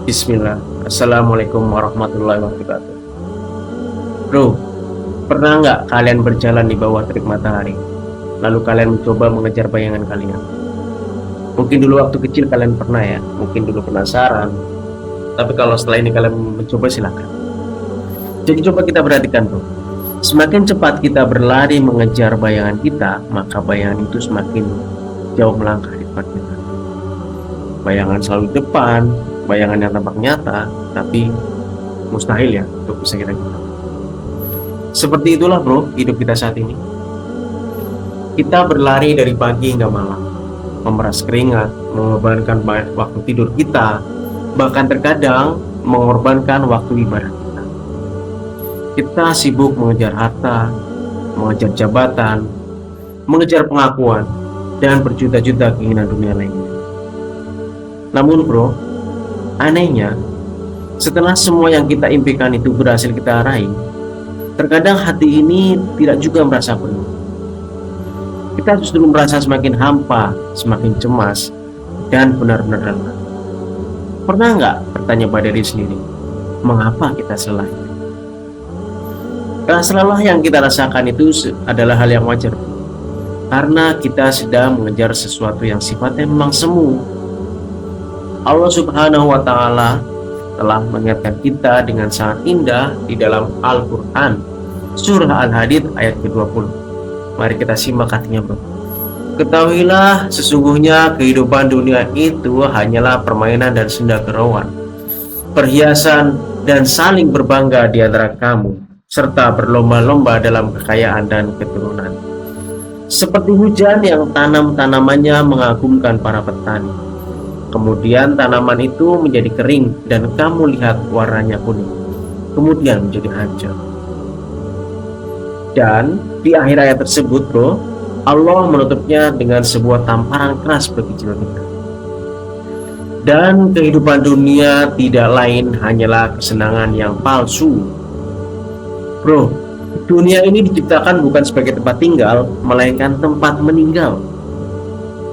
Bismillah. Assalamualaikum warahmatullahi wabarakatuh. Bro, pernah nggak kalian berjalan di bawah terik matahari, lalu kalian mencoba mengejar bayangan kalian? Mungkin dulu waktu kecil kalian pernah ya, mungkin dulu penasaran. Tapi kalau setelah ini kalian mencoba, silakan. Jadi coba kita perhatikan bro. Semakin cepat kita berlari mengejar bayangan kita, maka bayangan itu semakin jauh melangkah di depan kita. Bayangan selalu di depan, bayangan yang tampak nyata, tapi mustahil ya untuk bisa kita genggam. Seperti itulah bro hidup kita saat ini. Kita berlari dari pagi hingga malam, memeras keringat, mengorbankan banyak waktu tidur kita, bahkan terkadang mengorbankan waktu ibadah kita. Kita sibuk mengejar harta, mengejar jabatan, mengejar pengakuan, dan berjuta-juta keinginan dunia lainnya. Namun bro, anehnya, setelah semua yang kita impikan itu berhasil kita raih, terkadang hati ini tidak juga merasa penuh. Kita justru merasa semakin hampa, semakin cemas, dan benar-benar lelah. Pernah nggak bertanya pada diri sendiri, mengapa kita lelah? Rasa lelah yang kita rasakan itu adalah hal yang wajar, karena kita sedang mengejar sesuatu yang sifatnya memang semu. Allah Subhanahu wa Ta'ala telah mengingatkan kita dengan sangat indah di dalam Al-Quran, Surah Al-Hadid ayat ke-20. Mari kita simak artinya bro. Ketahuilah sesungguhnya kehidupan dunia itu hanyalah permainan dan senda gurauan, perhiasan dan saling berbangga di antara kamu, serta berlomba-lomba dalam kekayaan dan keturunan. Seperti hujan yang tanam-tanamannya mengagumkan para petani. Kemudian tanaman itu menjadi kering dan kamu lihat warnanya kuning, kemudian menjadi hancur. Dan di akhir ayat tersebut bro, Allah menutupnya dengan sebuah tamparan keras bagi jiwa kita. Dan kehidupan dunia tidak lain hanyalah kesenangan yang palsu. Bro, dunia ini diciptakan bukan sebagai tempat tinggal, melainkan tempat meninggal.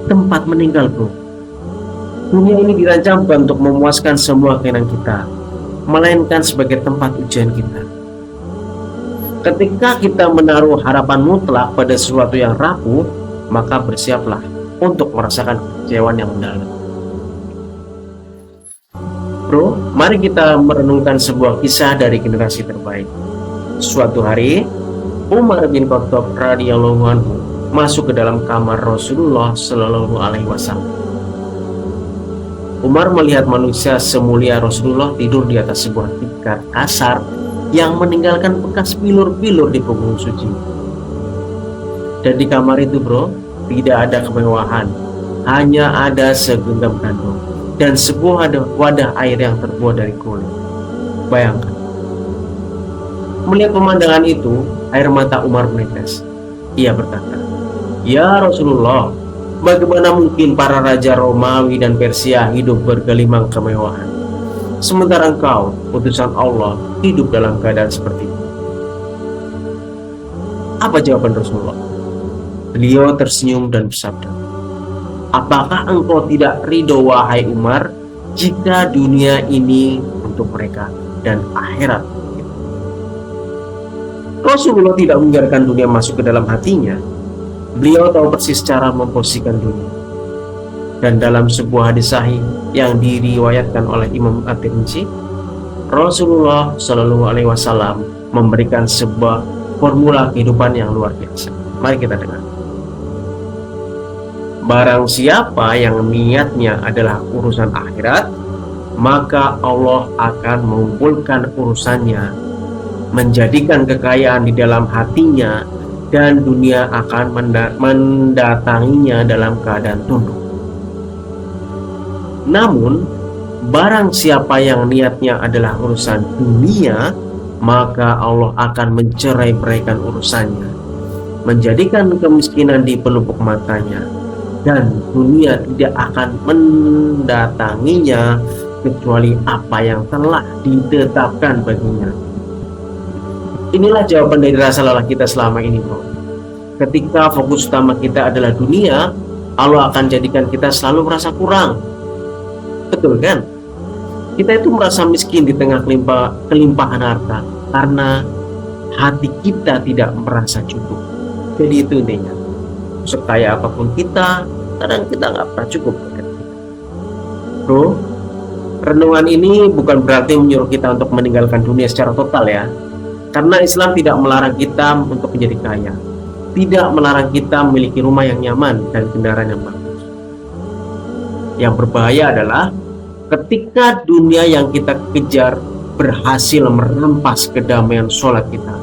Tempat meninggal bro. Dunia ini dirancang bukan untuk memuaskan semua keinginan kita, melainkan sebagai tempat ujian kita. Ketika kita menaruh harapan mutlak pada sesuatu yang rapuh, maka bersiaplah untuk merasakan kekecewaan yang mendalam. Bro, mari kita merenungkan sebuah kisah dari generasi terbaik. Suatu hari, Umar bin Khattab radhiyallahu anhu masuk ke dalam kamar Rasulullah Shallallahu alaihi wasallam. Umar melihat manusia semulia Rasulullah tidur di atas sebuah tikar kasar yang meninggalkan bekas bilur-bilur di punggung suci. Dan di kamar itu bro, tidak ada kemewahan, hanya ada segenggam kandung dan sebuah wadah air yang terbuat dari kulit. Bayangkan. Melihat pemandangan itu, air mata Umar menetes. Ia berkata, "Ya Rasulullah, bagaimana mungkin para raja Romawi dan Persia hidup bergelimang kemewahan, sementara engkau, utusan Allah, hidup dalam keadaan seperti itu?" Apa jawaban Rasulullah? Beliau tersenyum dan bersabda, "Apakah engkau tidak ridho wahai Umar, jika dunia ini untuk mereka dan akhirat?" Rasulullah tidak membiarkan dunia masuk ke dalam hatinya. Beliau tahu persis cara memposisikan dunia. Dan dalam sebuah hadis sahih yang diriwayatkan oleh Imam At-Tirmidzi, Rasulullah Shallallahu alaihi wasallam memberikan sebuah formula kehidupan yang luar biasa. Mari kita dengar. Barang siapa yang niatnya adalah urusan akhirat, maka Allah akan mengumpulkan urusannya, menjadikan kekayaan di dalam hatinya, dan dunia akan mendatanginya dalam keadaan tunduk. Namun, barang siapa yang niatnya adalah urusan dunia, maka Allah akan mencerai-beraikan urusannya, menjadikan kemiskinan di pelupuk matanya, dan dunia tidak akan mendatanginya kecuali apa yang telah ditetapkan baginya. Inilah jawaban dari rasa lelah kita selama ini bro. Ketika fokus utama kita adalah dunia, Allah akan jadikan kita selalu merasa kurang. Betul kan? Kita itu merasa miskin di tengah kelimpahan harta karena hati kita tidak merasa cukup. Jadi itu intinya. Sekaya apapun kita, kadang kita nggak pernah cukup. Bro, renungan ini bukan berarti menyuruh kita untuk meninggalkan dunia secara total ya. Karena Islam tidak melarang kita untuk menjadi kaya, tidak melarang kita memiliki rumah yang nyaman dan kendaraan yang bagus. Yang berbahaya adalah ketika dunia yang kita kejar berhasil merampas kedamaian sholat kita.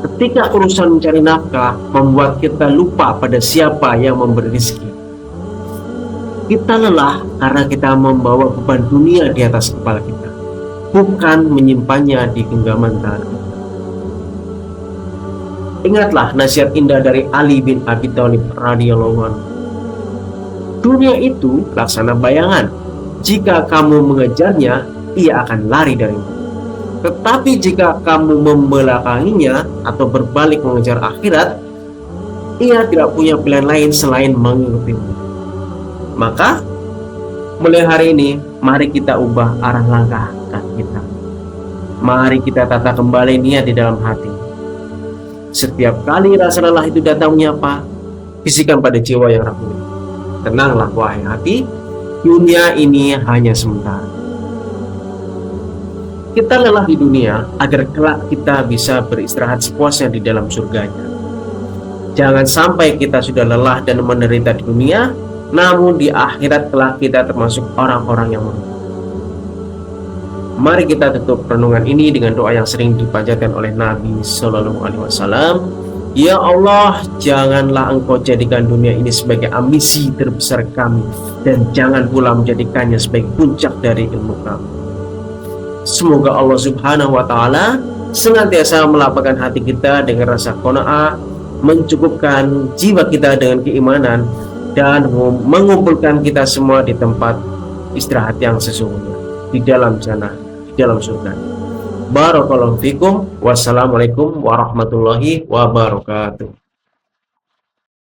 Ketika urusan mencari nafkah membuat kita lupa pada siapa yang memberi rezeki. Kita lelah karena kita membawa beban dunia di atas kepala kita, bukan menyimpannya di genggaman tangan kita. Ingatlah nasihat indah dari Ali bin Abi Thalib radhiyallahu anhu. Dunia itu laksana bayangan. Jika kamu mengejarnya, ia akan lari darimu. Tetapi jika kamu membelakanginya atau berbalik mengejar akhirat, ia tidak punya pilihan lain selain mengikutimu. Maka, mulai hari ini, mari kita ubah arah langkah kita. Mari kita tata kembali niat di dalam hati. Setiap kali rasa lelah itu datang menyapa, bisikan pada jiwa yang rapuh, tenanglah wahai hati, dunia ini hanya sementara. Kita lelah di dunia agar kelak kita bisa beristirahat sepuasnya di dalam surganya. Jangan sampai kita sudah lelah dan menderita di dunia, namun di akhirat kelak kita termasuk orang-orang yang merugi. Mari kita tutup renungan ini dengan doa yang sering dipanjatkan oleh Nabi Shallallahu Alaihi Wasallam. Ya Allah, janganlah Engkau jadikan dunia ini sebagai ambisi terbesar kami, dan jangan pula menjadikannya sebagai puncak dari ilmu kami. Semoga Allah Subhanahu Wa Taala senantiasa melapangkan hati kita dengan rasa qanaah, mencukupkan jiwa kita dengan keimanan, dan mengumpulkan kita semua di tempat istirahat yang sesungguhnya, di dalam jannah, di dalam surga. Barakallahu fikum. Wassalamualaikum warahmatullahi wabarakatuh.